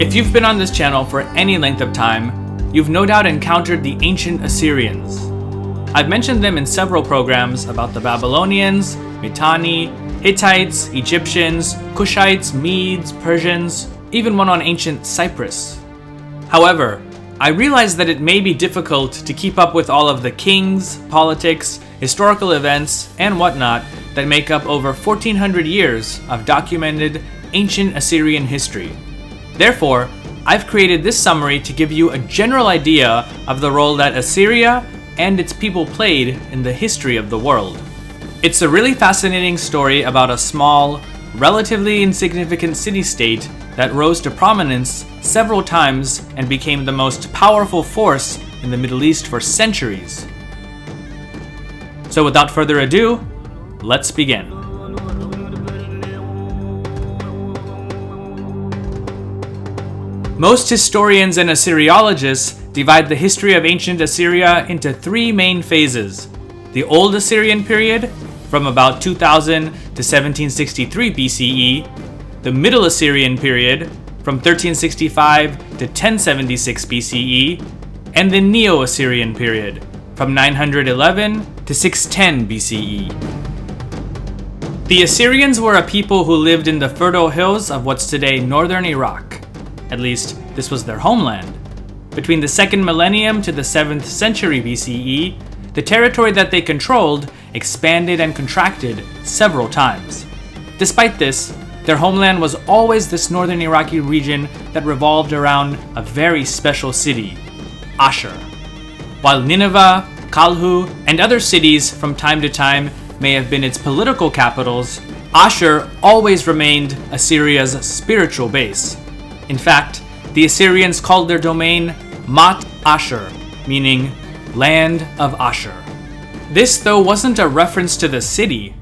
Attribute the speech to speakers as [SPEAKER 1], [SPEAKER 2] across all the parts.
[SPEAKER 1] If you've been on this channel for any length of time, you've no doubt encountered the ancient Assyrians. I've mentioned them in several programs about the Babylonians, Mitanni, Hittites, Egyptians, Kushites, Medes, Persians, even one on ancient Cyprus. However, I realize that it may be difficult to keep up with all of the kings, politics, historical events, and whatnot that make up over 1400 years of documented ancient Assyrian history. Therefore, I've created this summary to give you a general idea of the role that Assyria and its people played in the history of the world. It's a really fascinating story about a small, relatively insignificant city-state that rose to prominence several times and became the most powerful force in the Middle East for centuries. So without further ado, let's begin. Most historians and Assyriologists divide the history of ancient Assyria into three main phases: the Old Assyrian period, from about 2000 to 1763 BCE, the Middle Assyrian period, from 1365 to 1076 BCE, and the Neo-Assyrian period, from 911 to 610 BCE. The Assyrians were a people who lived in the fertile hills of what's today northern Iraq. At least, this was their homeland. Between the 2nd millennium to the 7th century BCE, the territory that they controlled expanded and contracted several times. Despite this, their homeland was always this northern Iraqi region that revolved around a very special city, Ashur. While Nineveh, Kalhu, and other cities from time to time may have been its political capitals, Ashur always remained Assyria's spiritual base. In fact, the Assyrians called their domain Mat Ashur, meaning land of Ashur. This, though, wasn't a reference to the city.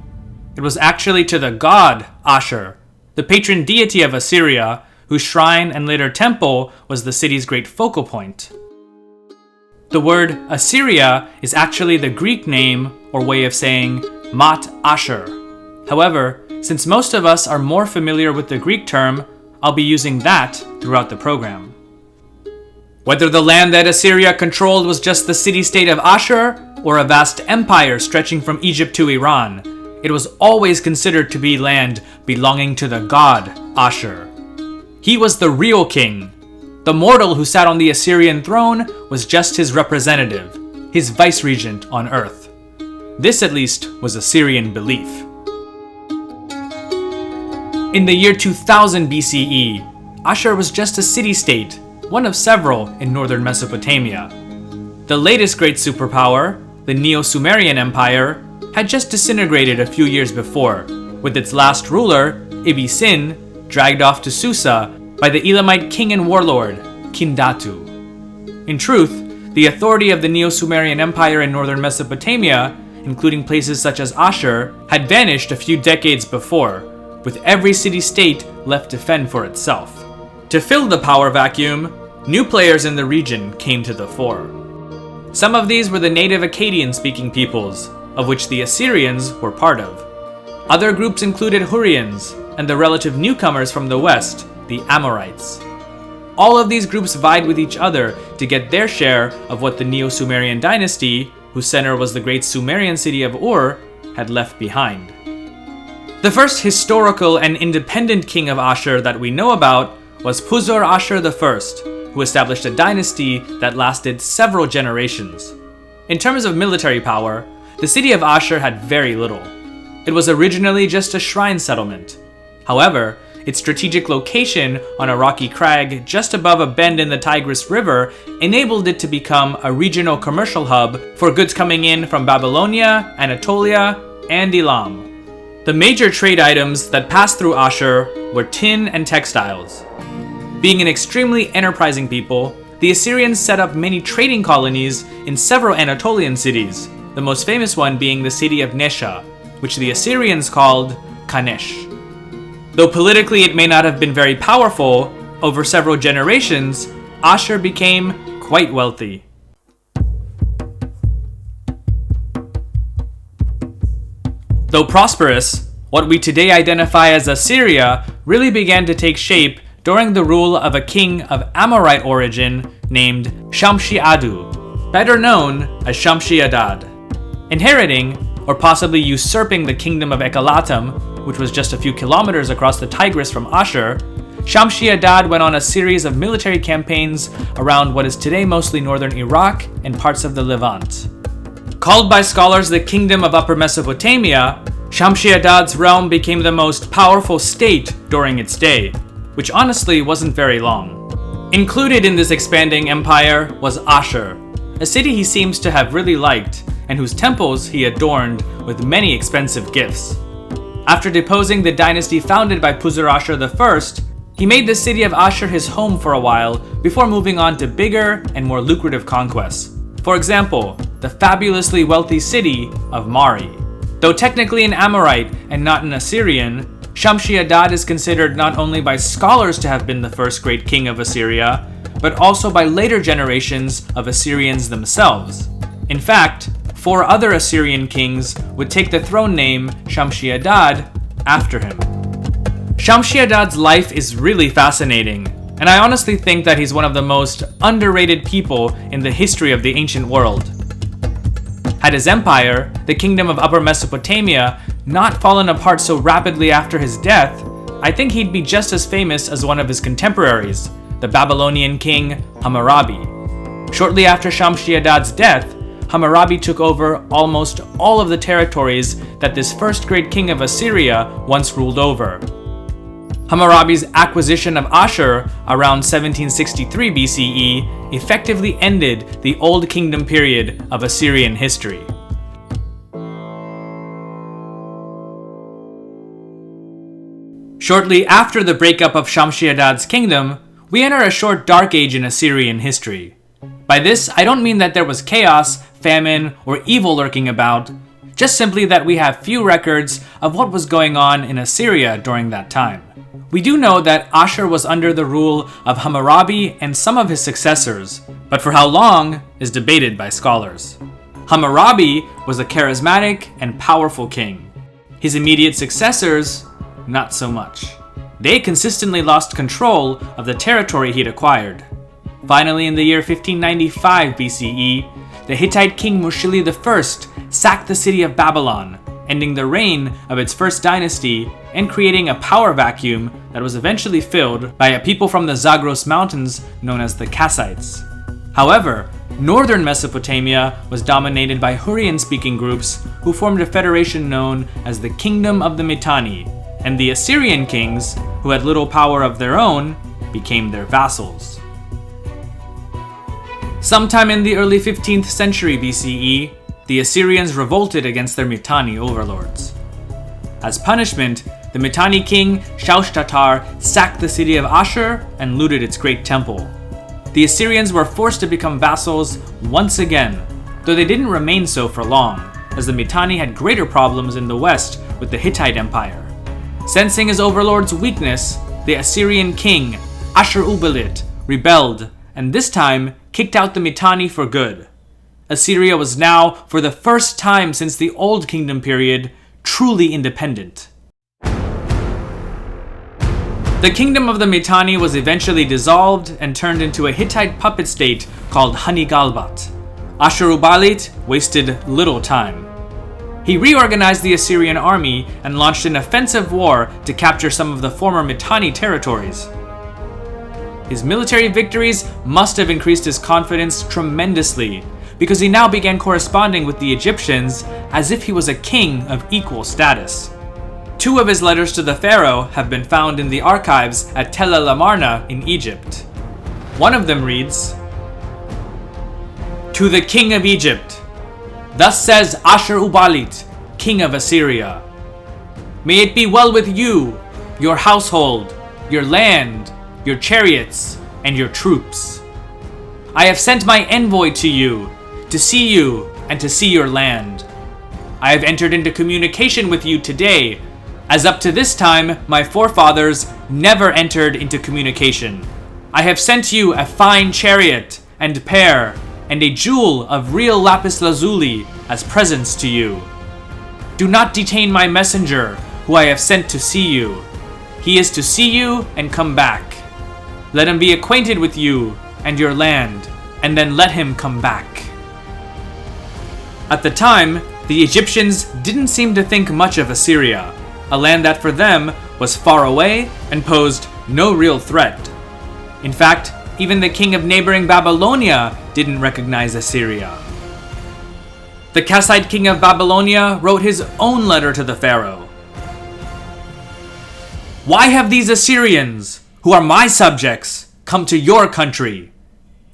[SPEAKER 1] It was actually to the god Ashur, the patron deity of Assyria, whose shrine and later temple was the city's great focal point. The word Assyria is actually the Greek name or way of saying Mat Ashur. However, since most of us are more familiar with the Greek term, I'll be using that throughout the program. Whether the land that Assyria controlled was just the city-state of Ashur or a vast empire stretching from Egypt to Iran, it was always considered to be land belonging to the god Ashur. He was the real king. The mortal who sat on the Assyrian throne was just his representative, his vice-regent on earth. This, at least, was Assyrian belief. In the year 2000 BCE, Ashur was just a city-state, one of several in northern Mesopotamia. The latest great superpower, the Neo-Assyrian Empire, had just disintegrated a few years before, with its last ruler, Ibbi-Sin, dragged off to Susa by the Elamite king and warlord, Kindatu. In truth, the authority of the Neo-Assyrian Empire in northern Mesopotamia, including places such as Ashur, had vanished a few decades before, with every city-state left to fend for itself. To fill the power vacuum, new players in the region came to the fore. Some of these were the native Akkadian-speaking peoples, of which the Assyrians were part of. Other groups included Hurrians, and the relative newcomers from the west, the Amorites. All of these groups vied with each other to get their share of what the Neo-Sumerian dynasty, whose center was the great Sumerian city of Ur, had left behind. The first historical and independent king of Ashur that we know about was Puzur-Ashur I, who established a dynasty that lasted several generations. In terms of military power, the city of Ashur had very little. It was originally just a shrine settlement. However, its strategic location on a rocky crag just above a bend in the Tigris River enabled it to become a regional commercial hub for goods coming in from Babylonia, Anatolia, and Elam. The major trade items that passed through Ashur were tin and textiles. Being an extremely enterprising people, the Assyrians set up many trading colonies in several Anatolian cities, the most famous one being the city of Nesha, which the Assyrians called Kanesh. Though politically it may not have been very powerful, over several generations, Ashur became quite wealthy. Though prosperous, what we today identify as Assyria really began to take shape during the rule of a king of Amorite origin named Shamshi-Adad, better known as Shamshi-Adad. Inheriting, or possibly usurping the kingdom of Ekalatam, which was just a few kilometers across the Tigris from Ashur, Shamshi-Adad went on a series of military campaigns around what is today mostly northern Iraq and parts of the Levant. Called by scholars the Kingdom of Upper Mesopotamia, Shamshi-Adad's realm became the most powerful state during its day, which honestly wasn't very long. Included in this expanding empire was Ashur, a city he seems to have really liked, and whose temples he adorned with many expensive gifts. After deposing the dynasty founded by Puzur-Ashur I, he made the city of Ashur his home for a while before moving on to bigger and more lucrative conquests. For example, the fabulously wealthy city of Mari. Though technically an Amorite and not an Assyrian, Shamshi-Adad is considered not only by scholars to have been the first great king of Assyria, but also by later generations of Assyrians themselves. In fact, 4 other Assyrian kings would take the throne name Shamshi-Adad after him. Shamshi-Adad's life is really fascinating, and I honestly think that he's one of the most underrated people in the history of the ancient world. Had his empire, the Kingdom of Upper Mesopotamia, not fallen apart so rapidly after his death, I think he'd be just as famous as one of his contemporaries, the Babylonian king Hammurabi. Shortly after Shamshi-Adad's death, Hammurabi took over almost all of the territories that this first great king of Assyria once ruled over. Hammurabi's acquisition of Ashur around 1763 BCE effectively ended the Old Kingdom period of Assyrian history. Shortly after the breakup of Shamshi-Adad's kingdom, we enter a short dark age in Assyrian history. By this, I don't mean that there was chaos, famine, or evil lurking about, just simply that we have few records of what was going on in Assyria during that time. We do know that Ashur was under the rule of Hammurabi and some of his successors, but for how long is debated by scholars. Hammurabi was a charismatic and powerful king. His immediate successors, not so much. They consistently lost control of the territory he'd acquired. Finally, in the year 1595 BCE, the Hittite king Mushili I sacked the city of Babylon, ending the reign of its first dynasty and creating a power vacuum that was eventually filled by a people from the Zagros Mountains known as the Kassites. However, northern Mesopotamia was dominated by Hurrian-speaking groups who formed a federation known as the Kingdom of the Mitanni, and the Assyrian kings, who had little power of their own, became their vassals. Sometime in the early 15th century BCE, the Assyrians revolted against their Mitanni overlords. As punishment, the Mitanni king Shaushtatar sacked the city of Ashur and looted its great temple. The Assyrians were forced to become vassals once again, though they didn't remain so for long, as the Mitanni had greater problems in the west with the Hittite Empire. Sensing his overlord's weakness, the Assyrian king Ashur-uballit rebelled, and this time kicked out the Mitanni for good. Assyria was now, for the first time since the Old Kingdom period, truly independent. The kingdom of the Mitanni was eventually dissolved and turned into a Hittite puppet state called Hani-Galbat. Ashur-uballit wasted little time. He reorganized the Assyrian army and launched an offensive war to capture some of the former Mitanni territories. His military victories must have increased his confidence tremendously, because he now began corresponding with the Egyptians as if he was a king of equal status. 2 of his letters to the pharaoh have been found in the archives at Tel El Amarna in Egypt. One of them reads, "To the king of Egypt, thus says Ashur-uballit, king of Assyria. May it be well with you, your household, your land, your chariots, and your troops. I have sent my envoy to you, to see you and to see your land. I have entered into communication with you today, as up to this time my forefathers never entered into communication. I have sent you a fine chariot and pair, and a jewel of real lapis lazuli as presents to you. Do not detain my messenger, who I have sent to see you. He is to see you and come back. Let him be acquainted with you and your land, and then let him come back." At the time, the Egyptians didn't seem to think much of Assyria, a land that for them was far away and posed no real threat. In fact, even the king of neighboring Babylonia didn't recognize Assyria. The Kassite king of Babylonia wrote his own letter to the pharaoh. "Why have these Assyrians, who are my subjects, come to your country?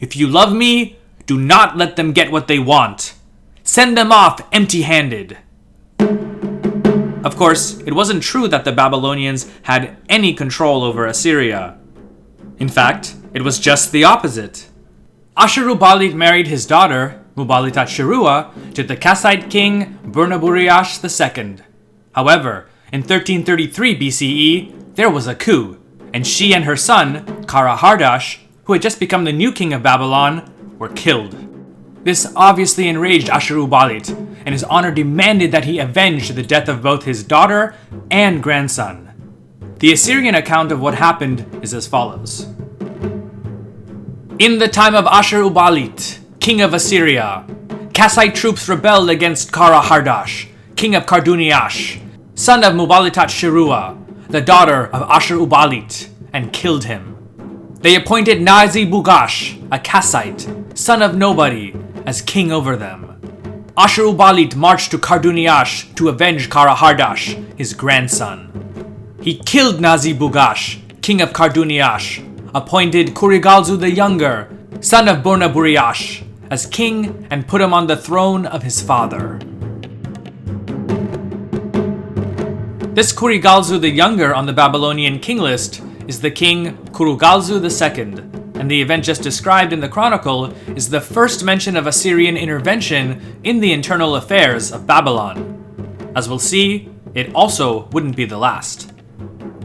[SPEAKER 1] If you love me, do not let them get what they want. Send them off empty-handed." Of course, it wasn't true that the Babylonians had any control over Assyria. In fact, it was just the opposite. Ashur-uballit married his daughter, Muballit-Shirua, to the Kassite king Burnaburiash II. However, in 1333 BCE, there was a coup, and she and her son, Kara-Hardash, who had just become the new king of Babylon, were killed. This obviously enraged Ashur-uballit, and his honor demanded that he avenge the death of both his daughter and grandson. The Assyrian account of what happened is as follows. In the time of Ashur-uballit, king of Assyria, Kassite troops rebelled against Kara-Hardash, king of Karduniash, son of Muballit-Shirua, the daughter of Ashur-uballit, and killed him. They appointed Nazi-Bugash, a Kassite, son of nobody, as king over them. Ashur-uballit marched to Karduniash to avenge Kara-Hardash, his grandson. He killed Nazi-Bugash, king of Karduniash, appointed Kurigalzu the Younger, son of Burnaburiash, as king and put him on the throne of his father. This Kurigalzu the Younger on the Babylonian king list is the king Kurugalzu II, and the event just described in the chronicle is the first mention of Assyrian intervention in the internal affairs of Babylon. As we'll see, it also wouldn't be the last.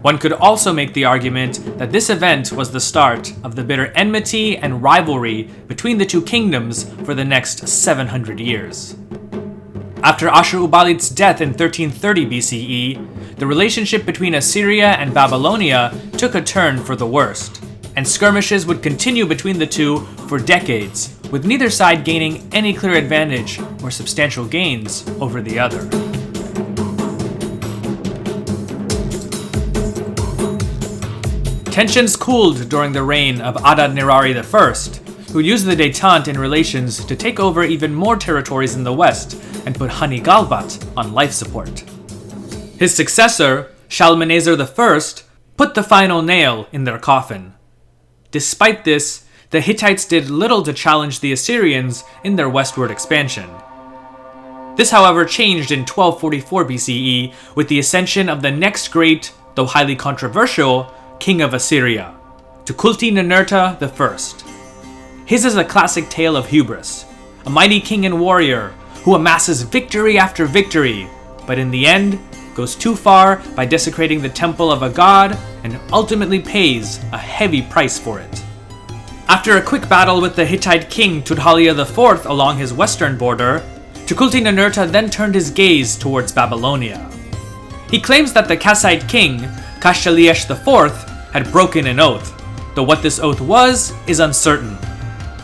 [SPEAKER 1] One could also make the argument that this event was the start of the bitter enmity and rivalry between the two kingdoms for the next 700 years. After Ashur-uballit's death in 1330 BCE, the relationship between Assyria and Babylonia took a turn for the worst, and skirmishes would continue between the two for decades, with neither side gaining any clear advantage or substantial gains over the other. Tensions cooled during the reign of Adad-nirari I, who used the détente in relations to take over even more territories in the west and put Hani-Galbat on life support. His successor, Shalmaneser I, put the final nail in their coffin. Despite this, the Hittites did little to challenge the Assyrians in their westward expansion. This, however, changed in 1244 BCE with the ascension of the next great, though highly controversial, king of Assyria, Tukulti-Ninurta I. His is a classic tale of hubris, a mighty king and warrior who amasses victory after victory, but in the end goes too far by desecrating the temple of a god and ultimately pays a heavy price for it. After a quick battle with the Hittite king Tudhaliya IV along his western border, Tukulti-Ninurta then turned his gaze towards Babylonia. He claims that the Kassite king, Kashtaliyesh IV, had broken an oath, though what this oath was is uncertain.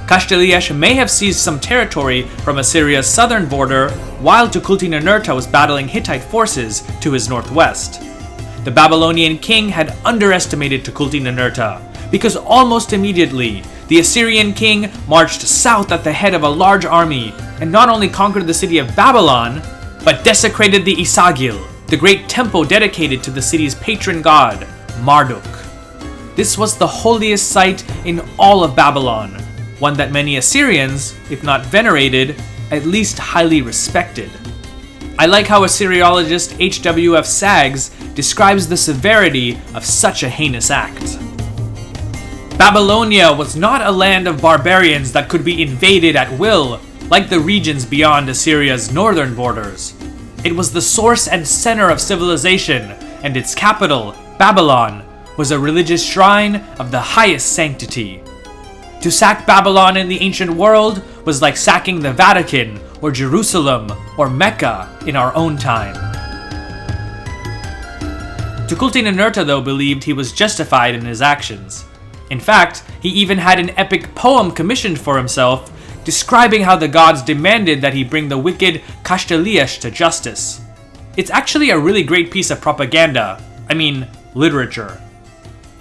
[SPEAKER 1] Kashtaliyesh may have seized some territory from Assyria's southern border while Tukulti-Ninurta was battling Hittite forces to his northwest. The Babylonian king had underestimated Tukulti-Ninurta because almost immediately the Assyrian king marched south at the head of a large army and not only conquered the city of Babylon, but desecrated the Isagil, the great temple dedicated to the city's patron god, Marduk. This was the holiest site in all of Babylon, one that many Assyrians, if not venerated, at least highly respected. I like how Assyriologist H.W.F. Saggs describes the severity of such a heinous act. Babylonia was not a land of barbarians that could be invaded at will, like the regions beyond Assyria's northern borders. It was the source and center of civilization, and its capital, Babylon, was a religious shrine of the highest sanctity. To sack Babylon in the ancient world was like sacking the Vatican, or Jerusalem, or Mecca in our own time. Tukulti-Ninurta, though, believed he was justified in his actions. In fact, he even had an epic poem commissioned for himself, describing how the gods demanded that he bring the wicked Kashtiliash to justice. It's actually a really great piece of propaganda, literature.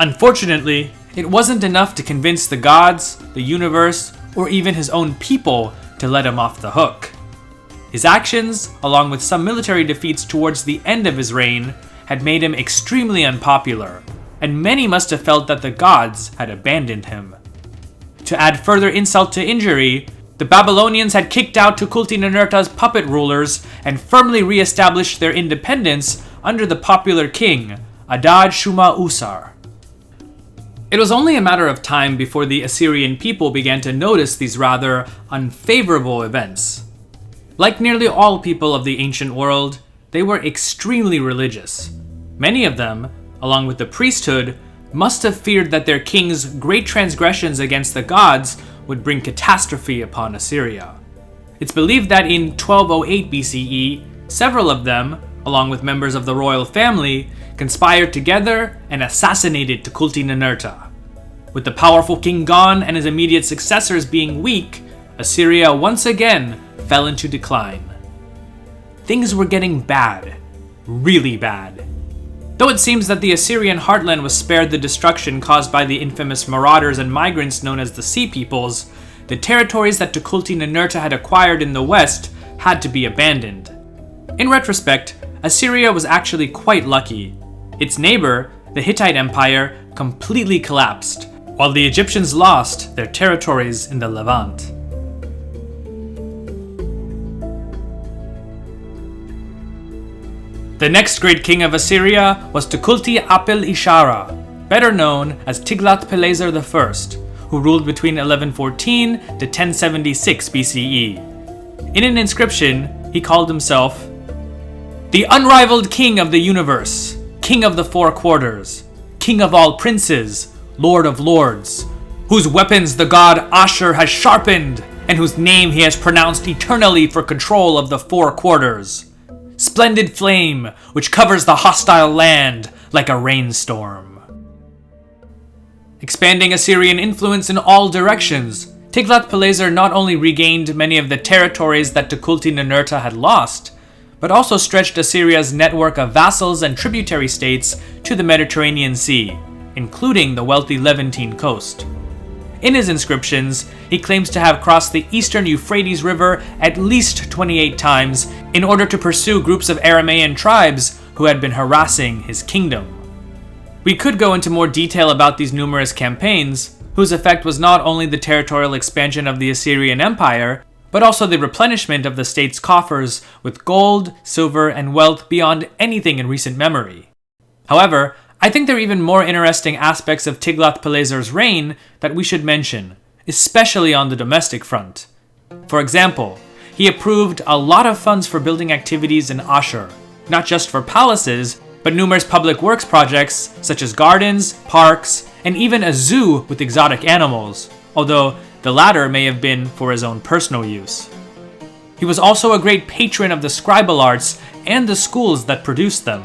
[SPEAKER 1] Unfortunately, it wasn't enough to convince the gods, the universe, or even his own people to let him off the hook. His actions, along with some military defeats towards the end of his reign, had made him extremely unpopular, and many must have felt that the gods had abandoned him. To add further insult to injury, the Babylonians had kicked out Tukulti-Ninurta's puppet rulers and firmly re-established their independence under the popular king, Adad-Shuma-Usar. It was only a matter of time before the Assyrian people began to notice these rather unfavorable events. Like nearly all people of the ancient world, they were extremely religious. Many of them, along with the priesthood, must have feared that their king's great transgressions against the gods would bring catastrophe upon Assyria. It's believed that in 1208 BCE, several of them, along with members of the royal family, conspired together and assassinated Tukulti-Ninurta. With the powerful king gone and his immediate successors being weak, Assyria once again fell into decline. Things were getting bad, really bad. Though it seems that the Assyrian heartland was spared the destruction caused by the infamous marauders and migrants known as the Sea Peoples, the territories that Tukulti-Ninurta had acquired in the west had to be abandoned. In retrospect, Assyria was actually quite lucky. Its neighbor, the Hittite Empire, completely collapsed, while the Egyptians lost their territories in the Levant. The next great king of Assyria was Tukulti-Apil-Ishara, better known as Tiglath-Pileser I, who ruled between 1114 to 1076 BCE. In an inscription, he called himself the unrivaled king of the universe, king of the four quarters, king of all princes, lord of lords, whose weapons the god Ashur has sharpened, and whose name he has pronounced eternally for control of the four quarters. Splendid flame, which covers the hostile land like a rainstorm. Expanding Assyrian influence in all directions, Tiglath-Pileser not only regained many of the territories that Tukulti-Ninurta had lost, but also stretched Assyria's network of vassals and tributary states to the Mediterranean Sea, including the wealthy Levantine coast. In his inscriptions, he claims to have crossed the eastern Euphrates River at least 28 times in order to pursue groups of Aramaean tribes who had been harassing his kingdom. We could go into more detail about these numerous campaigns, whose effect was not only the territorial expansion of the Assyrian Empire, but also the replenishment of the state's coffers with gold, silver, and wealth beyond anything in recent memory. However, I think there are even more interesting aspects of Tiglath-Pileser's reign that we should mention, especially on the domestic front. For example, he approved a lot of funds for building activities in Ashur, not just for palaces, but numerous public works projects such as gardens, parks, and even a zoo with exotic animals, although the latter may have been for his own personal use. He was also a great patron of the scribal arts and the schools that produced them.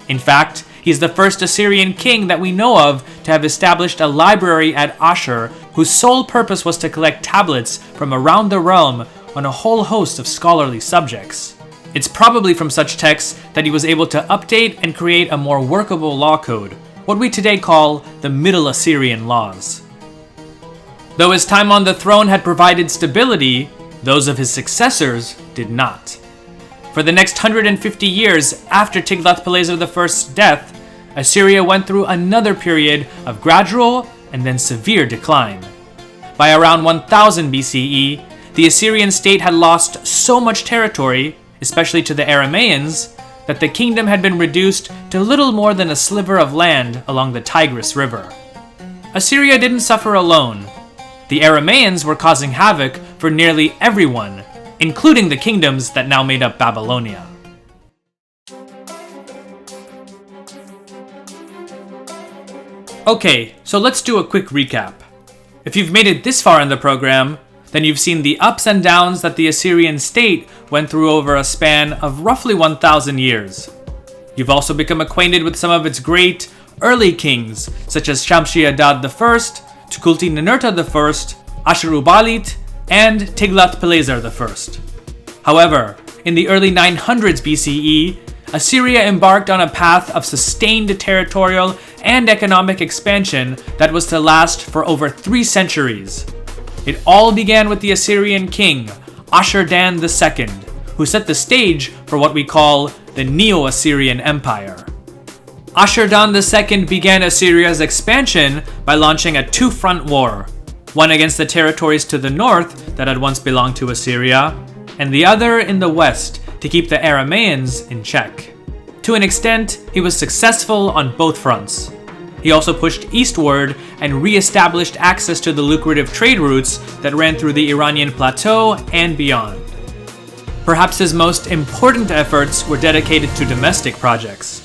[SPEAKER 1] In fact, he is the first Assyrian king that we know of to have established a library at Ashur whose sole purpose was to collect tablets from around the realm on a whole host of scholarly subjects. It's probably from such texts that he was able to update and create a more workable law code, what we today call the Middle Assyrian laws. Though his time on the throne had provided stability, those of his successors did not. For the next 150 years after Tiglath-Pileser I's death, Assyria went through another period of gradual and then severe decline. By around 1000 BCE, the Assyrian state had lost so much territory, especially to the Aramaeans, that the kingdom had been reduced to little more than a sliver of land along the Tigris River. Assyria didn't suffer alone. The Aramaeans were causing havoc for nearly everyone, including the kingdoms that now made up Babylonia. Okay, so let's do a quick recap. If you've made it this far in the program, then you've seen the ups and downs that the Assyrian state went through over a span of roughly 1,000 years. You've also become acquainted with some of its great, early kings such as Shamshi-Adad I, Tukulti-Ninurta I, Ashur-uballit, and Tiglath-Pileser I. However, in the early 900s BCE, Assyria embarked on a path of sustained territorial and economic expansion that was to last for over 3 centuries. It all began with the Assyrian king, Ashurdan II, who set the stage for what we call the Neo-Assyrian Empire. Ashurdan II began Assyria's expansion by launching a 2-front war, one against the territories to the north that had once belonged to Assyria, and the other in the west to keep the Aramaeans in check. To an extent, he was successful on both fronts. He also pushed eastward and re-established access to the lucrative trade routes that ran through the Iranian plateau and beyond. Perhaps his most important efforts were dedicated to domestic projects.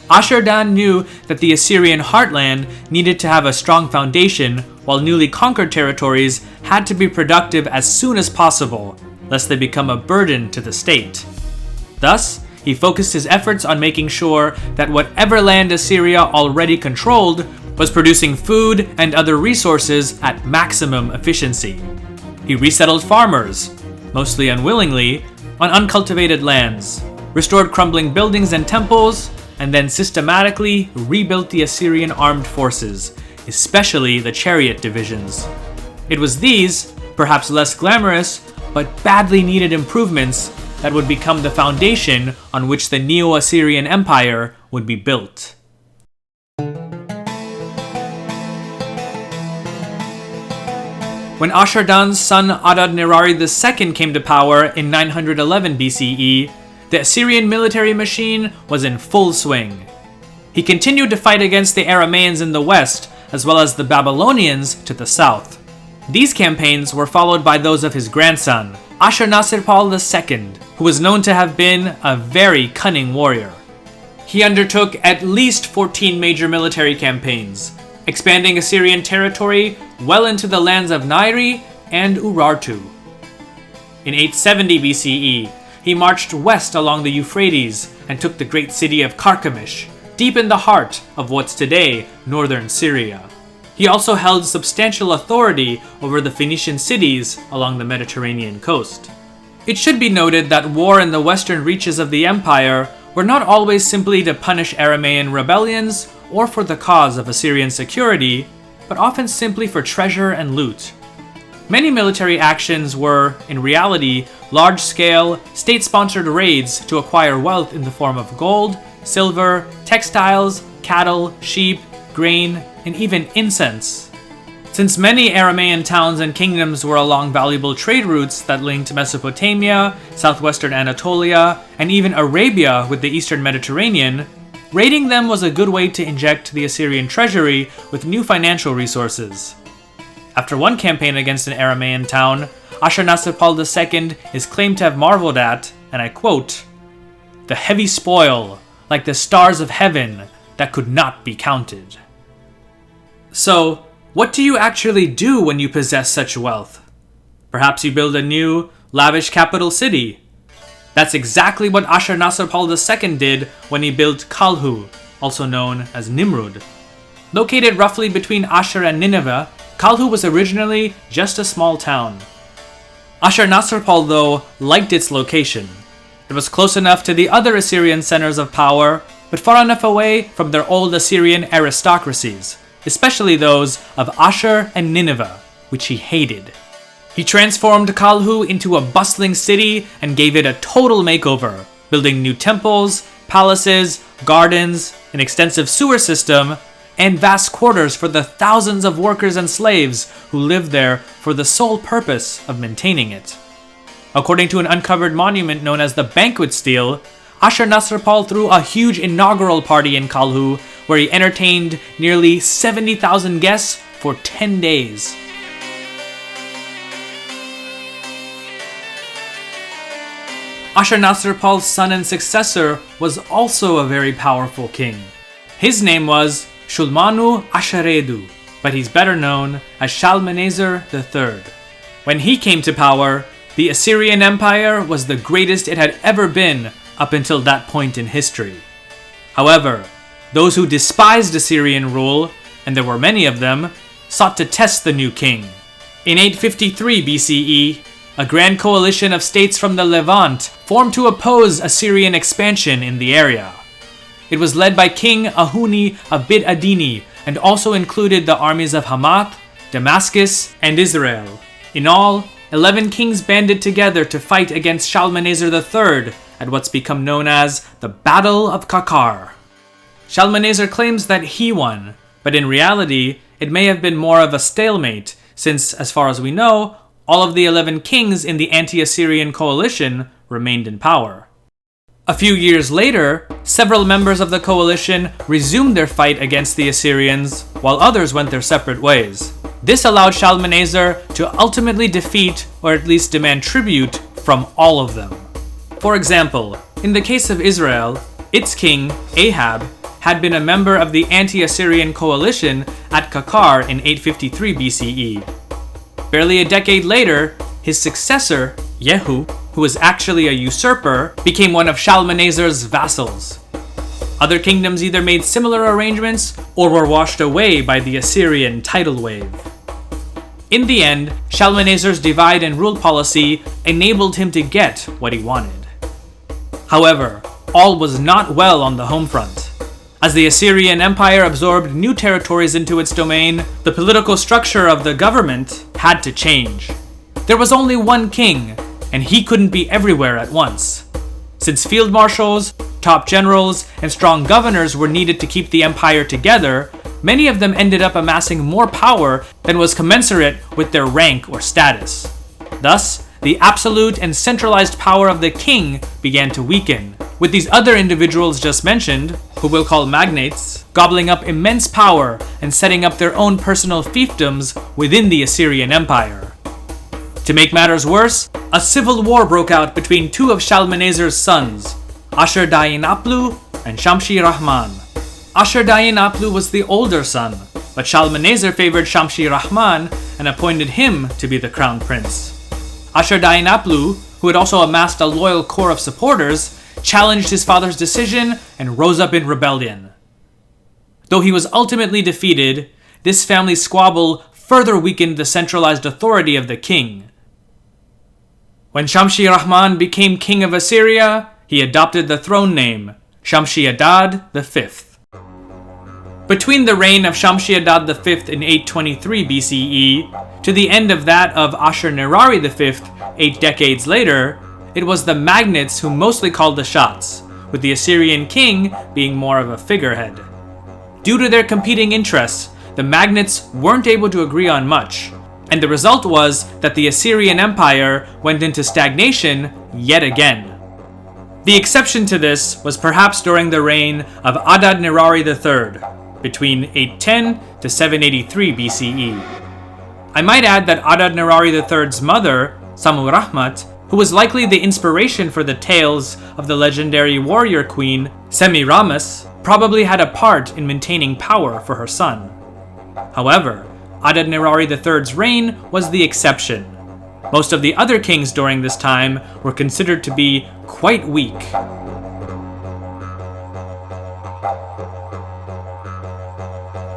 [SPEAKER 1] Ashurdan knew that the Assyrian heartland needed to have a strong foundation, while newly conquered territories had to be productive as soon as possible, lest they become a burden to the state. Thus, he focused his efforts on making sure that whatever land Assyria already controlled was producing food and other resources at maximum efficiency. He resettled farmers, mostly unwillingly, on uncultivated lands, restored crumbling buildings and temples, and then systematically rebuilt the Assyrian armed forces, especially the chariot divisions. It was these, perhaps less glamorous, but badly needed improvements that would become the foundation on which the Neo-Assyrian Empire would be built. When Ashurdan's son Adad-nirari II came to power in 911 BCE, the Assyrian military machine was in full swing. He continued to fight against the Aramaeans in the west, as well as the Babylonians to the south. These campaigns were followed by those of his grandson, Ashurnasirpal II, who was known to have been a very cunning warrior. He undertook at least 14 major military campaigns, expanding Assyrian territory well into the lands of Nairi and Urartu. In 870 BCE, he marched west along the Euphrates and took the great city of Carchemish, deep in the heart of what's today northern Syria. He also held substantial authority over the Phoenician cities along the Mediterranean coast. It should be noted that war in the western reaches of the empire were not always simply to punish Aramaean rebellions or for the cause of Assyrian security, but often simply for treasure and loot. Many military actions were, in reality, large-scale, state-sponsored raids to acquire wealth in the form of gold, silver, textiles, cattle, sheep, grain, and even incense. Since many Aramaean towns and kingdoms were along valuable trade routes that linked Mesopotamia, southwestern Anatolia, and even Arabia with the eastern Mediterranean, raiding them was a good way to inject the Assyrian treasury with new financial resources. After one campaign against an Aramaean town, Ashurnasirpal II is claimed to have marveled at, and I quote, "the heavy spoil, like the stars of heaven, that could not be counted." So, what do you actually do when you possess such wealth? Perhaps you build a new, lavish capital city. That's exactly what Ashurnasirpal II did when he built Kalhu, also known as Nimrud. Located roughly between Ashur and Nineveh, Kalhu was originally just a small town. Ashurnasirpal, though, liked its location. It was close enough to the other Assyrian centers of power, but far enough away from their old Assyrian aristocracies, especially those of Ashur and Nineveh, which he hated. He transformed Kalhu into a bustling city and gave it a total makeover, building new temples, palaces, gardens, an extensive sewer system, and vast quarters for the thousands of workers and slaves who lived there for the sole purpose of maintaining it. According to an uncovered monument known as the Banquet Stele, Ashurnasirpal threw a huge inaugural party in Kalhu where he entertained nearly 70,000 guests for 10 days. Ashurnasirpal's son and successor was also a very powerful king. His name was Shulmanu-Asheredu, but he's better known as Shalmaneser III. When he came to power, the Assyrian Empire was the greatest it had ever been up until that point in history. However, Those who despised Assyrian rule, and there were many of them, sought to test the new king. In 853 BCE, a grand coalition of states from the Levant formed to oppose Assyrian expansion in the area. It was led by King Ahuni of Bit Adini and also included the armies of Hamath, Damascus, and Israel. In all, 11 kings banded together to fight against Shalmaneser III at what's become known as the Battle of Kakar. Shalmaneser claims that he won, but in reality, it may have been more of a stalemate, since, as far as we know, all of the 11 kings in the anti-Assyrian coalition remained in power. A few years later, several members of the coalition resumed their fight against the Assyrians, while others went their separate ways. This allowed Shalmaneser to ultimately defeat, or at least demand tribute, from all of them. For example, in the case of Israel, its king, Ahab, had been a member of the anti-Assyrian coalition at Kakar in 853 BCE. Barely a decade later, his successor, Yehu, who was actually a usurper, became one of Shalmaneser's vassals. Other kingdoms either made similar arrangements or were washed away by the Assyrian tidal wave. In the end, Shalmaneser's divide and rule policy enabled him to get what he wanted. However, all was not well on the home front. As the Assyrian Empire absorbed new territories into its domain, the political structure of the government had to change. There was only one king, and he couldn't be everywhere at once. Since field marshals, top generals, and strong governors were needed to keep the empire together, many of them ended up amassing more power than was commensurate with their rank or status. Thus, the absolute and centralized power of the king began to weaken, with these other individuals just mentioned, who we'll call magnates, gobbling up immense power and setting up their own personal fiefdoms within the Assyrian Empire. To make matters worse, a civil war broke out between two of Shalmaneser's sons, Ashur-uballit I and Shamshi-Rahman. Ashur-uballit I was the older son, but Shalmaneser favored Shamshi-Rahman and appointed him to be the crown prince. Ashur-uballit I, who had also amassed a loyal core of supporters, challenged his father's decision and rose up in rebellion. Though he was ultimately defeated, this family squabble further weakened the centralized authority of the king. When Shamshi-Rahman became king of Assyria, he adopted the throne name, Shamshi-Adad I. Between the reign of Shamshi-Adad I in 823 BCE to the end of that of Ashurnasirpal V 8 decades later, it was the magnates who mostly called the shots, with the Assyrian king being more of a figurehead. Due to their competing interests, the magnates weren't able to agree on much, and the result was that the Assyrian Empire went into stagnation yet again. The exception to this was perhaps during the reign of Adad-nirari III, between 810 to 783 BCE. I might add that Adad-nirari III's mother, Sammu-Rahmat, who was likely the inspiration for the tales of the legendary warrior queen Semiramis, probably had a part in maintaining power for her son. However, Adad-nirari III's reign was the exception. Most of the other kings during this time were considered to be quite weak.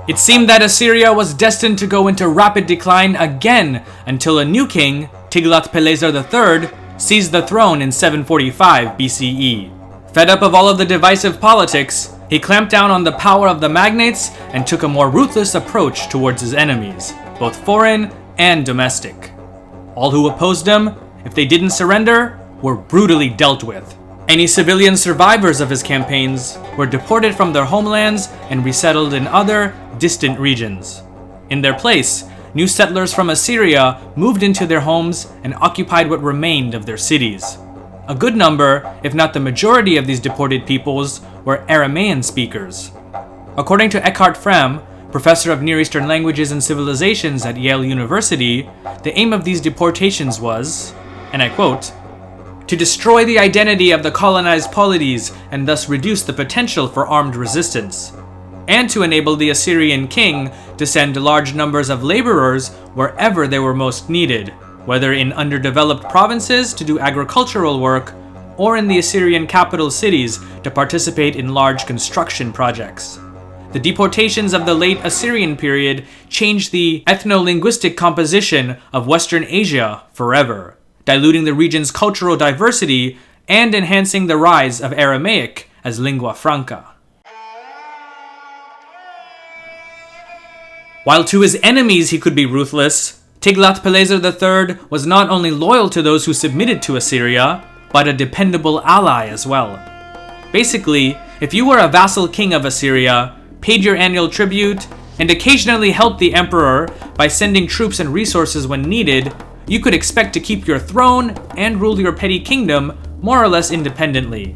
[SPEAKER 1] It seemed that Assyria was destined to go into rapid decline again until a new king, Tiglath-Pileser III, seized the throne in 745 BCE. Fed up of all of the divisive politics, he clamped down on the power of the magnates and took a more ruthless approach towards his enemies, both foreign and domestic. All who opposed him, if they didn't surrender, were brutally dealt with. Any civilian survivors of his campaigns were deported from their homelands and resettled in other, distant regions. In their place, new settlers from Assyria moved into their homes and occupied what remained of their cities. A good number, if not the majority of these deported peoples, were Aramaean speakers. According to Eckhart Fram, professor of Near Eastern Languages and Civilizations at Yale University, the aim of these deportations was, and I quote, to destroy the identity of the colonized polities and thus reduce the potential for armed resistance, and to enable the Assyrian king to send large numbers of laborers wherever they were most needed, whether in underdeveloped provinces to do agricultural work, or in the Assyrian capital cities to participate in large construction projects. the deportations of the late Assyrian period changed the ethno-linguistic composition of Western Asia forever, diluting the region's cultural diversity and enhancing the rise of Aramaic as lingua franca. While to his enemies he could be ruthless, Tiglath-Pileser III was not only loyal to those who submitted to Assyria, but a dependable ally as well. Basically, if you were a vassal king of Assyria, paid your annual tribute, and occasionally helped the emperor by sending troops and resources when needed, you could expect to keep your throne and rule your petty kingdom more or less independently.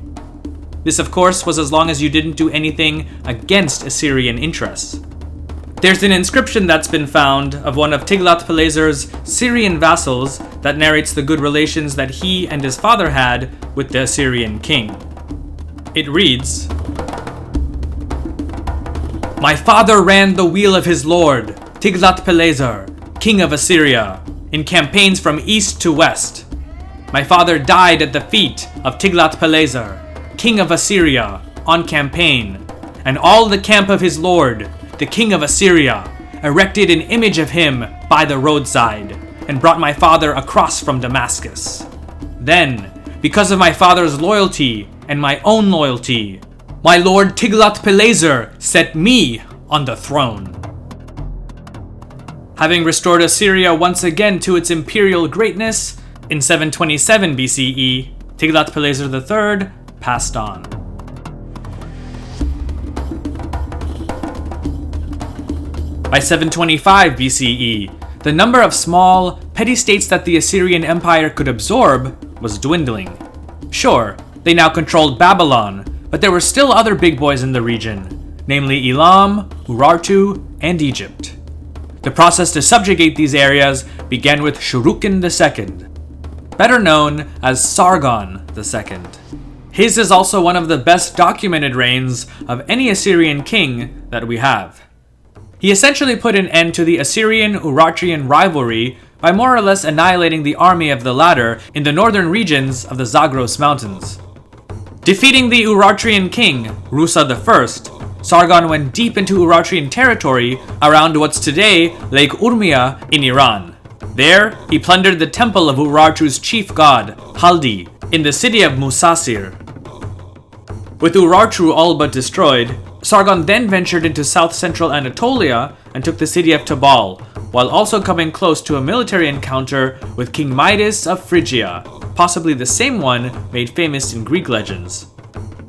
[SPEAKER 1] This, of course, was as long as you didn't do anything against Assyrian interests. There's an inscription that's been found of one of Tiglath-Pileser's Syrian vassals that narrates the good relations that he and his father had with the Assyrian king. It reads, "My father ran the wheel of his lord, Tiglath-Pileser, king of Assyria, in campaigns from east to west. My father died at the feet of Tiglath-Pileser, king of Assyria, on campaign, and all the camp of his lord, the king of Assyria, erected an image of him by the roadside, and brought my father across from Damascus. Then, because of my father's loyalty and my own loyalty, my lord Tiglath-Pileser set me on the throne." Having restored Assyria once again to its imperial greatness, in 727 BCE, Tiglath-Pileser III passed on. By 725 BCE, the number of small, petty states that the Assyrian Empire could absorb was dwindling. Sure, they now controlled Babylon, but there were still other big boys in the region, namely Elam, Urartu, and Egypt. The process to subjugate these areas began with Shurukon II, better known as Sargon II. His is also one of the best documented reigns of any Assyrian king that we have. He essentially put an end to the Assyrian-Urartian rivalry by more or less annihilating the army of the latter in the northern regions of the Zagros Mountains. Defeating the Urartian king, Rusa I, Sargon went deep into Urartian territory around what's today Lake Urmia in Iran. There, he plundered the temple of Urartu's chief god, Haldi, in the city of Musasir. With Urartu all but destroyed, Sargon then ventured into south-central Anatolia and took the city of Tabal, while also coming close to a military encounter with King Midas of Phrygia, possibly the same one made famous in Greek legends.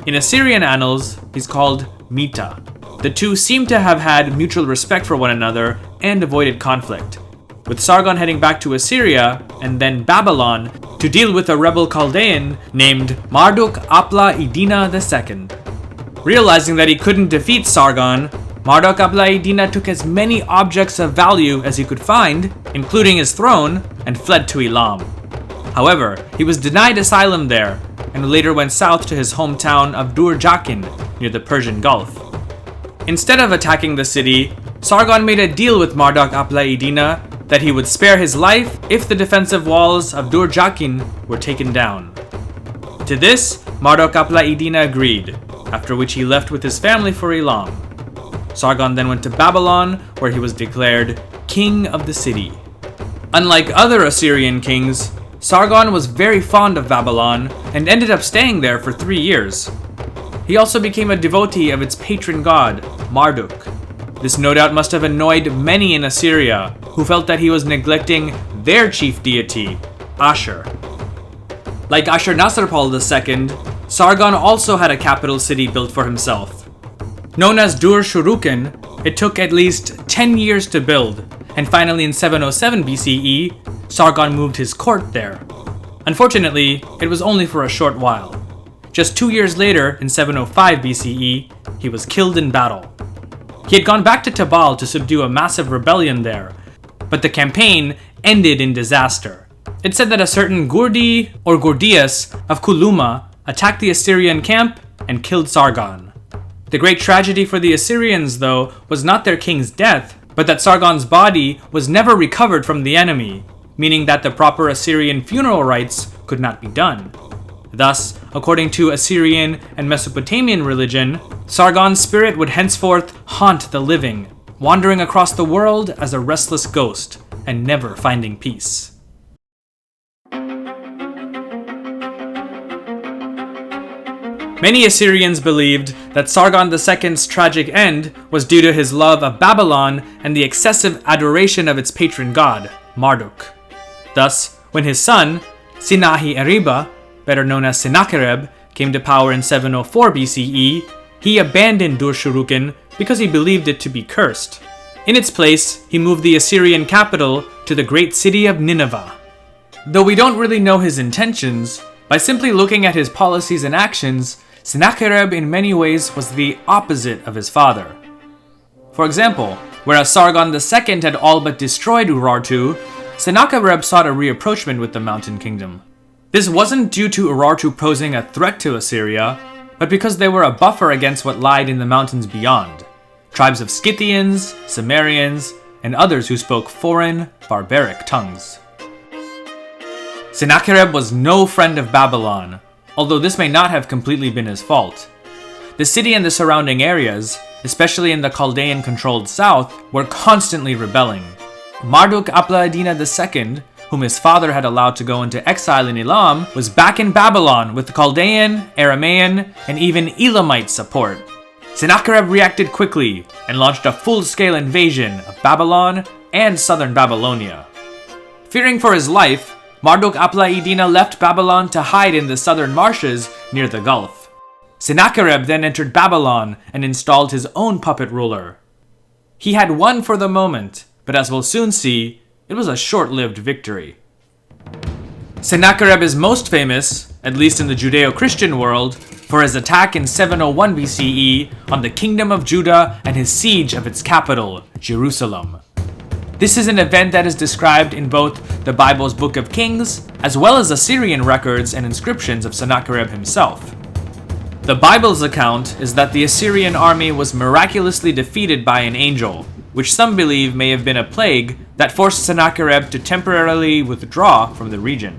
[SPEAKER 1] In Assyrian annals, he's called Mita. The two seem to have had mutual respect for one another and avoided conflict, with Sargon heading back to Assyria and then Babylon to deal with a rebel Chaldean named Marduk-apla-iddina II. Realizing that he couldn't defeat Sargon, Marduk-apla-iddina took as many objects of value as he could find, including his throne, and fled to Elam. However, he was denied asylum there, and later went south to his hometown of Dur-Jakin, near the Persian Gulf. Instead of attacking the city, Sargon made a deal with Marduk-apla-iddina that he would spare his life if the defensive walls of Dur-Jakin were taken down. To this, Marduk-apla-iddina agreed, after which he left with his family for Elam. Sargon then went to Babylon, where he was declared king of the city. Unlike other Assyrian kings, Sargon was very fond of Babylon and ended up staying there for 3 years. He also became a devotee of its patron god, Marduk. This no doubt must have annoyed many in Assyria, who felt that he was neglecting their chief deity, Ashur. Like Ashurnasirpal II, Sargon also had a capital city built for himself. Known as Dur-Shurukon, it took at least 10 years to build, and finally in 707 BCE, Sargon moved his court there. Unfortunately, it was only for a short while. Just 2 years later, in 705 BCE, he was killed in battle. He had gone back to Tabal to subdue a massive rebellion there, but the campaign ended in disaster. It said that a certain Gurdi or Gordias of Kuluma attacked the Assyrian camp and killed Sargon. The great tragedy for the Assyrians, though, was not their king's death, but that Sargon's body was never recovered from the enemy, meaning that the proper Assyrian funeral rites could not be done. Thus, according to Assyrian and Mesopotamian religion, Sargon's spirit would henceforth haunt the living, wandering across the world as a restless ghost and never finding peace. Many Assyrians believed that Sargon II's tragic end was due to his love of Babylon and the excessive adoration of its patron god, Marduk. Thus, when his son, Sennacherib, better known as Sennacherib, came to power in 704 BCE, he abandoned Dur-Shurukin because he believed it to be cursed. In its place, he moved the Assyrian capital to the great city of Nineveh. Though we don't really know his intentions, by simply looking at his policies and actions, Sennacherib in many ways was the opposite of his father. For example, whereas Sargon II had all but destroyed Urartu, Sennacherib sought a reapproachment with the Mountain Kingdom. This wasn't due to Urartu posing a threat to Assyria, but because they were a buffer against what lied in the mountains beyond. Tribes of Scythians, Cimmerians, and others who spoke foreign, barbaric tongues. Sennacherib was no friend of Babylon, although this may not have completely been his fault. The city and the surrounding areas, especially in the Chaldean-controlled south, were constantly rebelling. Marduk-Apla-Iddina II, whom his father had allowed to go into exile in Elam, was back in Babylon with Chaldean, Aramaean, and even Elamite support. Sennacherib reacted quickly and launched a full-scale invasion of Babylon and southern Babylonia. Fearing for his life, Marduk-Apla-Iddina left Babylon to hide in the southern marshes near the Gulf. Sennacherib then entered Babylon and installed his own puppet ruler. He had won for the moment, but as we'll soon see, it was a short-lived victory. Sennacherib is most famous, at least in the Judeo-Christian world, for his attack in 701 BCE on the Kingdom of Judah and his siege of its capital, Jerusalem. This is an event that is described in both the Bible's Book of Kings, as well as Assyrian records and inscriptions of Sennacherib himself. The Bible's account is that the Assyrian army was miraculously defeated by an angel, which some believe may have been a plague that forced Sennacherib to temporarily withdraw from the region.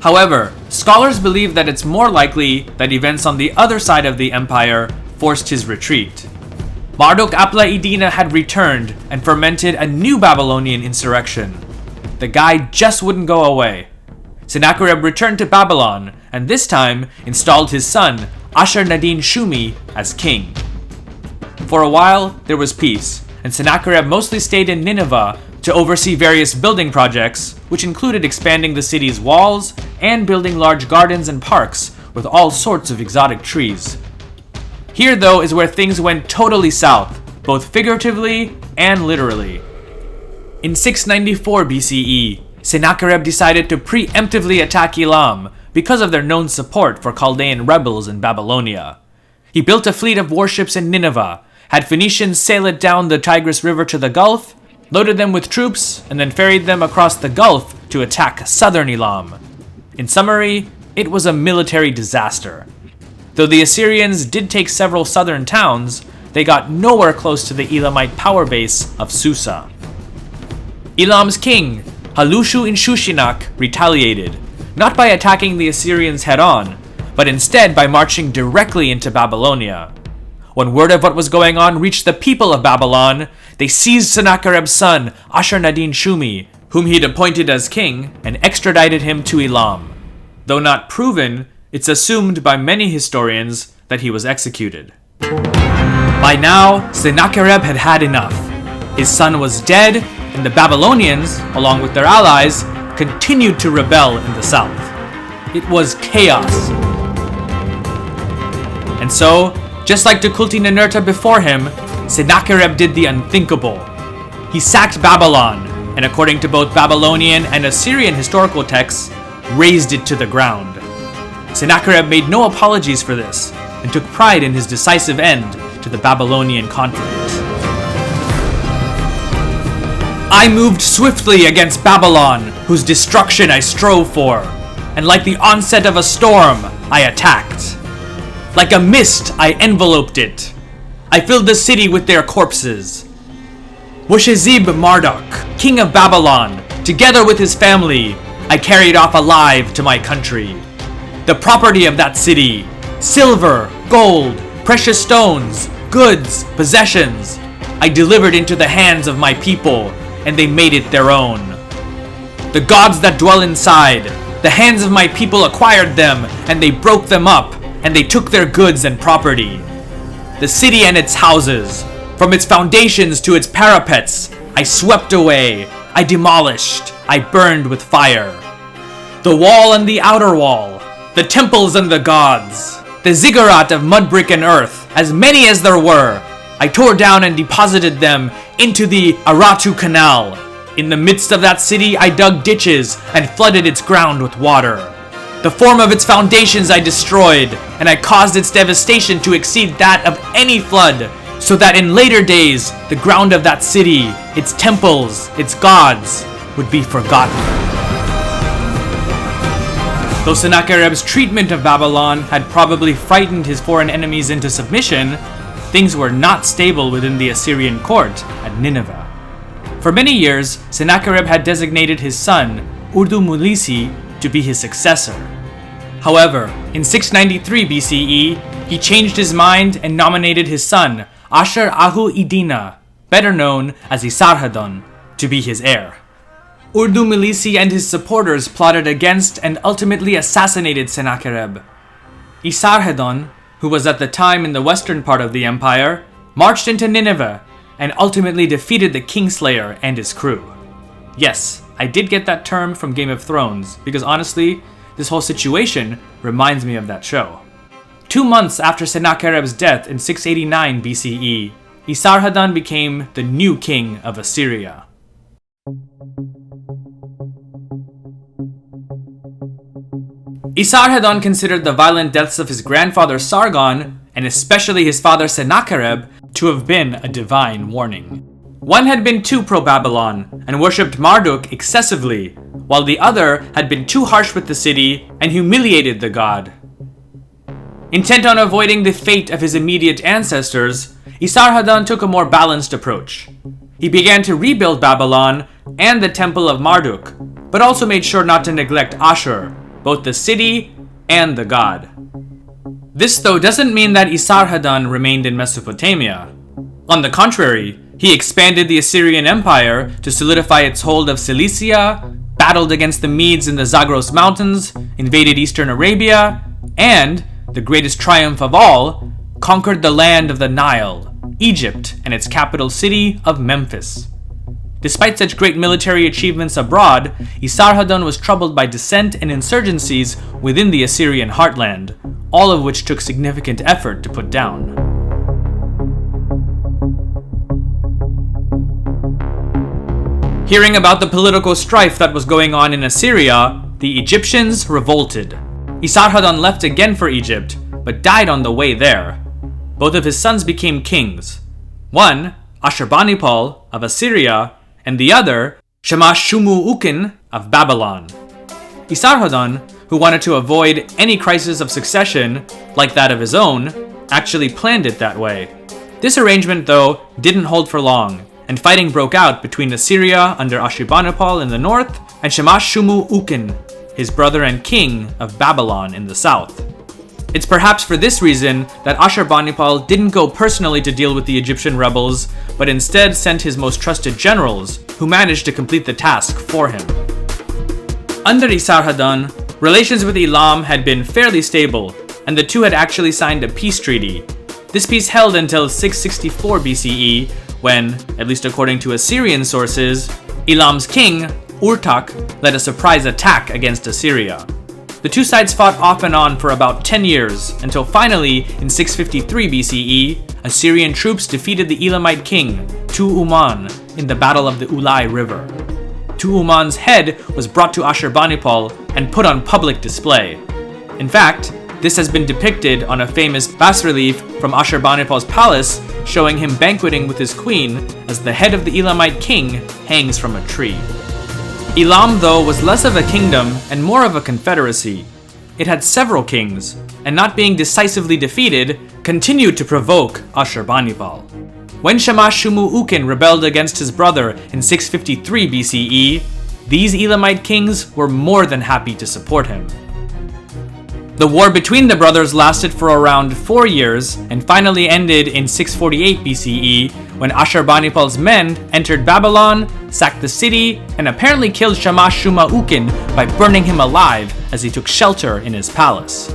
[SPEAKER 1] However, scholars believe that it's more likely that events on the other side of the empire forced his retreat. Marduk-Apla-Iddina had returned and fermented a new Babylonian insurrection. The guy just wouldn't go away. Sennacherib returned to Babylon, and this time installed his son, Ashur-nadin-shumi, as king. For a while, there was peace, and Sennacherib mostly stayed in Nineveh to oversee various building projects, which included expanding the city's walls and building large gardens and parks with all sorts of exotic trees. Here, though, is where things went totally south, both figuratively and literally. In 694 BCE, Sennacherib decided to preemptively attack Elam because of their known support for Chaldean rebels in Babylonia. He built a fleet of warships in Nineveh, had Phoenicians sail it down the Tigris River to the Gulf, loaded them with troops, and then ferried them across the Gulf to attack southern Elam. In summary, it was a military disaster. Though the Assyrians did take several southern towns, they got nowhere close to the Elamite power base of Susa. Elam's king, Halushu-in-Shushinak, retaliated, not by attacking the Assyrians head-on, but instead by marching directly into Babylonia. When word of what was going on reached the people of Babylon, they seized Sennacherib's son, Ashur-nadin-shumi, whom he'd appointed as king, and extradited him to Elam. Though not proven, it's assumed by many historians that he was executed. By now, Sennacherib had had enough. His son was dead, and the Babylonians, along with their allies, continued to rebel in the south. It was chaos. And so, just like Tukulti-Ninurta before him, Sennacherib did the unthinkable. He sacked Babylon, and according to both Babylonian and Assyrian historical texts, razed it to the ground. Sennacherib made no apologies for this, and took pride in his decisive end to the Babylonian conflict. I moved swiftly against Babylon, whose destruction I strove for, and like the onset of a storm, I attacked. Like a mist, I enveloped it. I filled the city with their corpses. Woshezib-Marduk, king of Babylon, together with his family, I carried off alive to my country. the property of that city, silver, gold, precious stones, goods, possessions, I delivered into the hands of my people, and they made it their own. The gods that dwell inside, the hands of my people acquired them, and they broke them up, and they took their goods and property. The city and its houses, from its foundations to its parapets, I swept away, I demolished, I burned with fire. The wall and the outer wall, the temples and the gods, the ziggurat of mud, brick, and earth, as many as there were, I tore down and deposited them into the Aratu Canal. In the midst of that city I dug ditches and flooded its ground with water. The form of its foundations I destroyed, and I caused its devastation to exceed that of any flood, so that in later days the ground of that city, its temples, its gods, would be forgotten. Though Sennacherib's treatment of Babylon had probably frightened his foreign enemies into submission, things were not stable within the Assyrian court at Nineveh. For many years, Sennacherib had designated his son, Urdu-Mulisi, to be his successor. However, in 693 BCE, he changed his mind and nominated his son, Ashur-uballit I, better known as Esarhaddon, to be his heir. Urdu-Mulisi and his supporters plotted against and ultimately assassinated Sennacherib. Esarhaddon, who was at the time in the western part of the empire, marched into Nineveh and ultimately defeated the Kingslayer and his crew. Yes, I did get that term from Game of Thrones, because honestly, this whole situation reminds me of that show. 2 months after Sennacherib's death in 689 BCE, Esarhaddon became the new king of Assyria. Esarhaddon considered the violent deaths of his grandfather Sargon, and especially his father Sennacherib, to have been a divine warning. One had been too pro-Babylon and worshipped Marduk excessively, while the other had been too harsh with the city and humiliated the god. Intent on avoiding the fate of his immediate ancestors, Esarhaddon took a more balanced approach. He began to rebuild Babylon and the temple of Marduk, but also made sure not to neglect Ashur, both the city and the god. This, though, doesn't mean that Esarhaddon remained in Mesopotamia. On the contrary, he expanded the Assyrian Empire to solidify its hold of Cilicia, battled against the Medes in the Zagros Mountains, invaded eastern Arabia, and, the greatest triumph of all, conquered the land of the Nile, Egypt, and its capital city of Memphis. Despite such great military achievements abroad, Esarhaddon was troubled by dissent and insurgencies within the Assyrian heartland, all of which took significant effort to put down. Hearing about the political strife that was going on in Assyria, the Egyptians revolted. Esarhaddon left again for Egypt, but died on the way there. Both of his sons became kings. One, Ashurbanipal of Assyria, and the other, Shamash-Shumuukin of Babylon. Esarhaddon, who wanted to avoid any crisis of succession, like that of his own, actually planned it that way. This arrangement, though, didn't hold for long, and fighting broke out between Assyria under Ashurbanipal in the north and Shamash-Shumuukin, his brother and king of Babylon in the south. It's perhaps for this reason that Ashurbanipal didn't go personally to deal with the Egyptian rebels, but instead sent his most trusted generals, who managed to complete the task for him. Under Esarhaddon, relations with Elam had been fairly stable, and the two had actually signed a peace treaty. This peace held until 664 BCE, when, at least according to Assyrian sources, Elam's king, Urtak, led a surprise attack against Assyria. The two sides fought off and on for about 10 years, until finally, in 653 BCE, Assyrian troops defeated the Elamite king, Tu-Uman, in the Battle of the Ulai River. Tu-Uman's head was brought to Ashurbanipal and put on public display. In fact, this has been depicted on a famous bas-relief from Ashurbanipal's palace, showing him banqueting with his queen as the head of the Elamite king hangs from a tree. Elam, though, was less of a kingdom and more of a confederacy. It had several kings, and not being decisively defeated, continued to provoke Ashurbanipal. When Shamash-Shumuukin rebelled against his brother in 653 BCE, these Elamite kings were more than happy to support him. The war between the brothers lasted for around 4 years and finally ended in 648 BCE when Ashurbanipal's men entered Babylon, sacked the city, and apparently killed Shamash-Shuma-Ukin by burning him alive as he took shelter in his palace.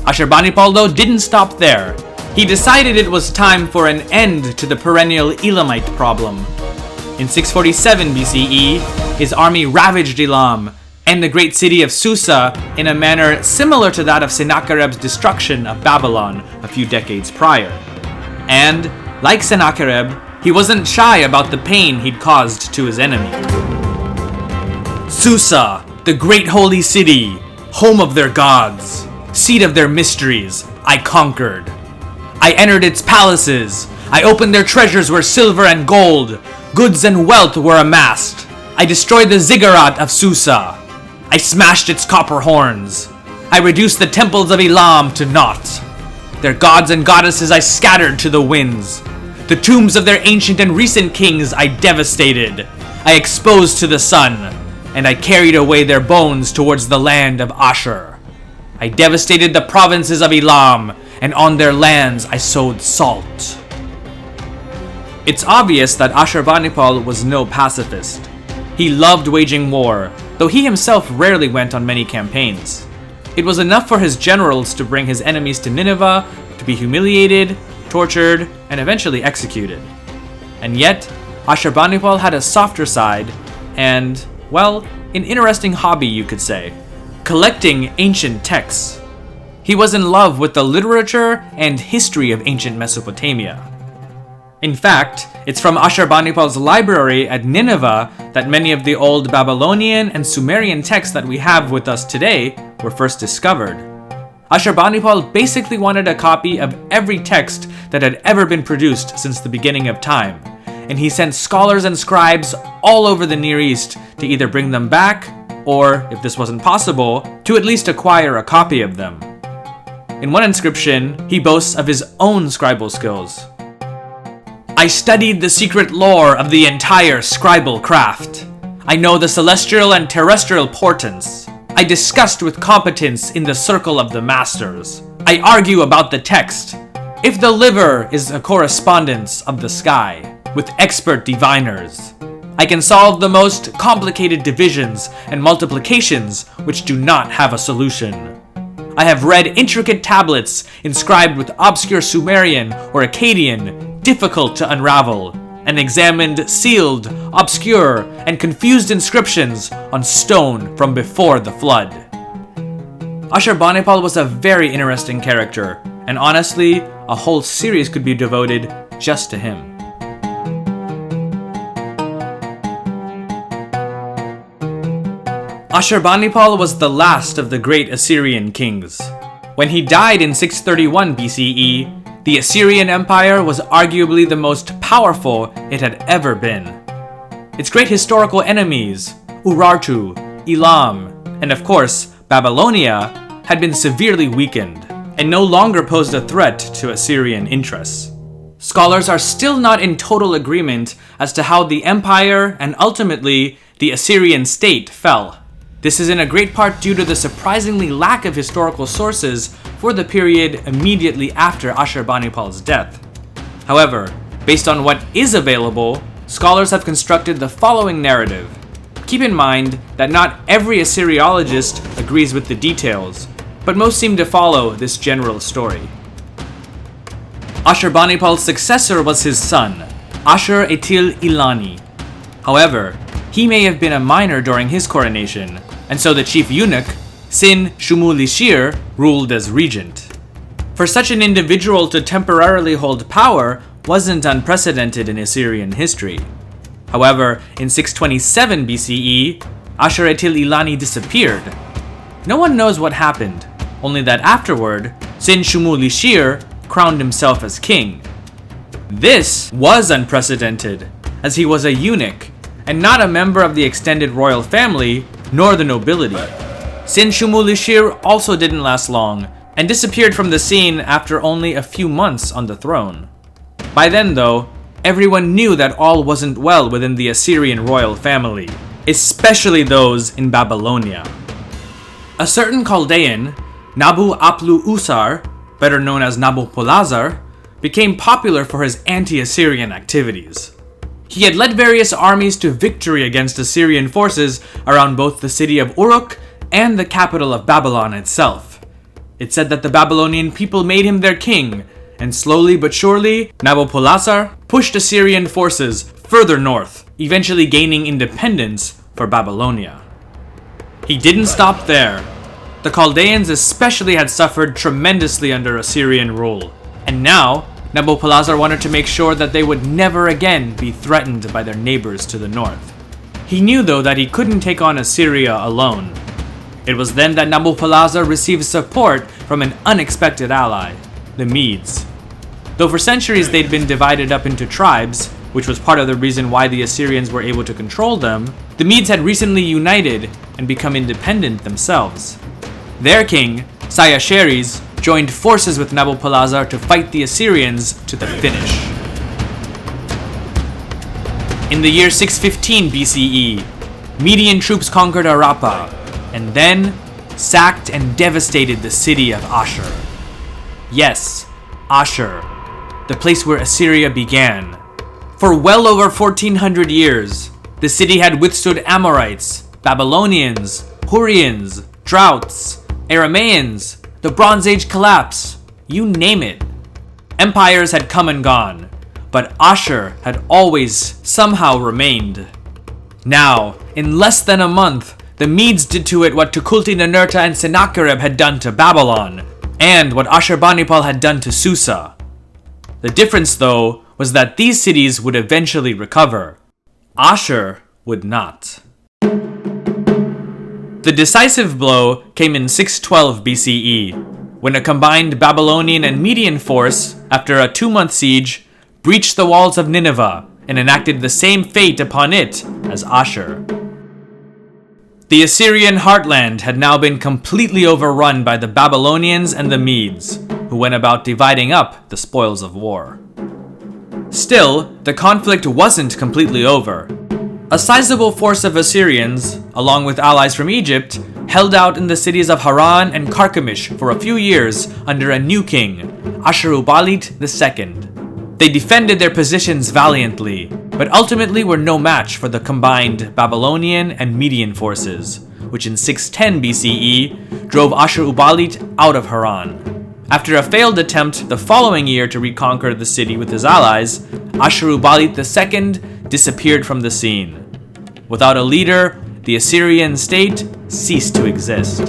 [SPEAKER 1] Ashurbanipal, though, didn't stop there. He decided it was time for an end to the perennial Elamite problem. In 647 BCE, his army ravaged Elam and the great city of Susa in a manner similar to that of Sennacherib's destruction of Babylon a few decades prior. And, like Sennacherib, he wasn't shy about the pain he'd caused to his enemy. Susa, the great holy city, home of their gods, seat of their mysteries, I conquered. I entered its palaces. I opened their treasures where silver and gold, goods and wealth were amassed. I destroyed the ziggurat of Susa. I smashed its copper horns. I reduced the temples of Elam to naught. Their gods and goddesses I scattered to the winds. The tombs of their ancient and recent kings I devastated. I exposed to the sun, and I carried away their bones towards the land of Ashur. I devastated the provinces of Elam, and on their lands I sowed salt. It's obvious that Ashurbanipal was no pacifist. He loved waging war, though he himself rarely went on many campaigns. It was enough for his generals to bring his enemies to Nineveh to be humiliated, tortured, and eventually executed. And yet, Ashurbanipal had a softer side and, well, an interesting hobby, you could say: collecting ancient texts. He was in love with the literature and history of ancient Mesopotamia. In fact, it's from Ashurbanipal's library at Nineveh that many of the old Babylonian and Sumerian texts that we have with us today were first discovered. Ashurbanipal basically wanted a copy of every text that had ever been produced since the beginning of time, and he sent scholars and scribes all over the Near East to either bring them back, or, if this wasn't possible, to at least acquire a copy of them. In one inscription, he boasts of his own scribal skills. I studied the secret lore of the entire scribal craft. I know the celestial and terrestrial portents. I discussed with competence in the circle of the masters. I argue about the text. If the liver is a correspondence of the sky, with expert diviners, I can solve the most complicated divisions and multiplications which do not have a solution. I have read intricate tablets inscribed with obscure Sumerian or Akkadian, difficult to unravel, and examined sealed, obscure, and confused inscriptions on stone from before the flood. Ashurbanipal was a very interesting character, and honestly, a whole series could be devoted just to him. Ashurbanipal was the last of the great Assyrian kings. When he died in 631 BCE, the Assyrian Empire was arguably the most powerful it had ever been. Its great historical enemies, Urartu, Elam, and of course, Babylonia, had been severely weakened, and no longer posed a threat to Assyrian interests. Scholars are still not in total agreement as to how the empire and ultimately the Assyrian state fell. This is in a great part due to the surprisingly lack of historical sources for the period immediately after Ashurbanipal's death. However, based on what is available, scholars have constructed the following narrative. Keep in mind that not every Assyriologist agrees with the details, but most seem to follow this general story. Ashurbanipal's successor was his son, Ashur-etil-ilani. However, he may have been a minor during his coronation, and so the chief eunuch, Sin-Shumu-Lishir, ruled as regent. For such an individual to temporarily hold power wasn't unprecedented in Assyrian history. However, in 627 BCE, Ashur-etil-ilani disappeared. No one knows what happened, only that afterward, Sin-Shumu-Lishir crowned himself as king. This was unprecedented, as he was a eunuch, and not a member of the extended royal family, nor the nobility. Sin-Shumu-Lishir also didn't last long, and disappeared from the scene after only a few months on the throne. By then, though, everyone knew that all wasn't well within the Assyrian royal family, especially those in Babylonia. A certain Chaldean, Nabu-aplu-usar, better known as Nabopolassar, became popular for his anti-Assyrian activities. He had led various armies to victory against Assyrian forces around both the city of Uruk and the capital of Babylon itself. It said that the Babylonian people made him their king, and slowly but surely, Nabopolassar pushed Assyrian forces further north, eventually gaining independence for Babylonia. He didn't stop there. The Chaldeans especially had suffered tremendously under Assyrian rule, and now Nabopolassar wanted to make sure that they would never again be threatened by their neighbors to the north. He knew though that he couldn't take on Assyria alone. It was then that Nabopolassar received support from an unexpected ally, the Medes. Though for centuries they'd been divided up into tribes, which was part of the reason why the Assyrians were able to control them, the Medes had recently united and become independent themselves. Their king, Sennacherib, joined forces with Nabopolassar to fight the Assyrians to the finish. In the year 615 BCE, Median troops conquered Harappa, and then sacked and devastated the city of Ashur. Yes, Ashur, the place where Assyria began. For well over 1400 years, the city had withstood Amorites, Babylonians, Hurrians, droughts, Aramaeans, the Bronze Age collapse, you name it. Empires had come and gone, but Ashur had always somehow remained. Now, in less than a month, the Medes did to it what Tukulti-Ninurta and Sennacherib had done to Babylon, and what Ashurbanipal had done to Susa. The difference, though, was that these cities would eventually recover. Ashur would not. The decisive blow came in 612 BCE, when a combined Babylonian and Median force, after a 2-month siege, breached the walls of Nineveh and enacted the same fate upon it as Ashur. The Assyrian heartland had now been completely overrun by the Babylonians and the Medes, who went about dividing up the spoils of war. Still, the conflict wasn't completely over. A sizable force of Assyrians, along with allies from Egypt, held out in the cities of Haran and Carchemish for a few years under a new king, Ashur-uballit II. They defended their positions valiantly, but ultimately were no match for the combined Babylonian and Median forces, which in 610 BCE drove Ashur-uballit out of Haran. After a failed attempt the following year to reconquer the city with his allies, Ashur-uballit II disappeared from the scene. Without a leader, the Assyrian state ceased to exist.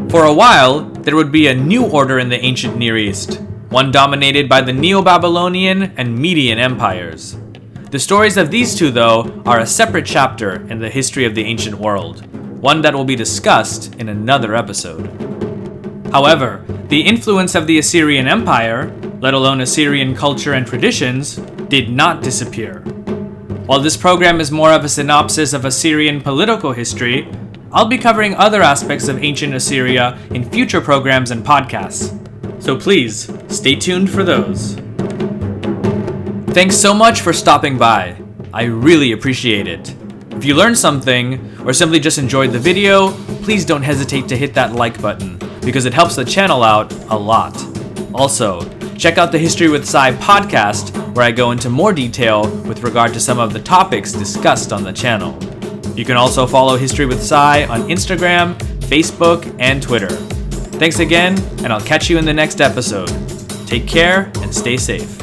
[SPEAKER 1] For a while, there would be a new order in the ancient Near East, one dominated by the Neo-Babylonian and Median empires. The stories of these two, though, are a separate chapter in the history of the ancient world, one that will be discussed in another episode. However, the influence of the Assyrian Empire, let alone Assyrian culture and traditions, did not disappear. While this program is more of a synopsis of Assyrian political history, I'll be covering other aspects of ancient Assyria in future programs and podcasts, so please stay tuned for those. Thanks so much for stopping by. I really appreciate it. If you learned something, or simply just enjoyed the video, please don't hesitate to hit that like button, because it helps the channel out a lot. Also, check out the History with Sai podcast, where I go into more detail with regard to some of the topics discussed on the channel. You can also follow History with Sai on Instagram, Facebook, and Twitter. Thanks again, and I'll catch you in the next episode. Take care and stay safe.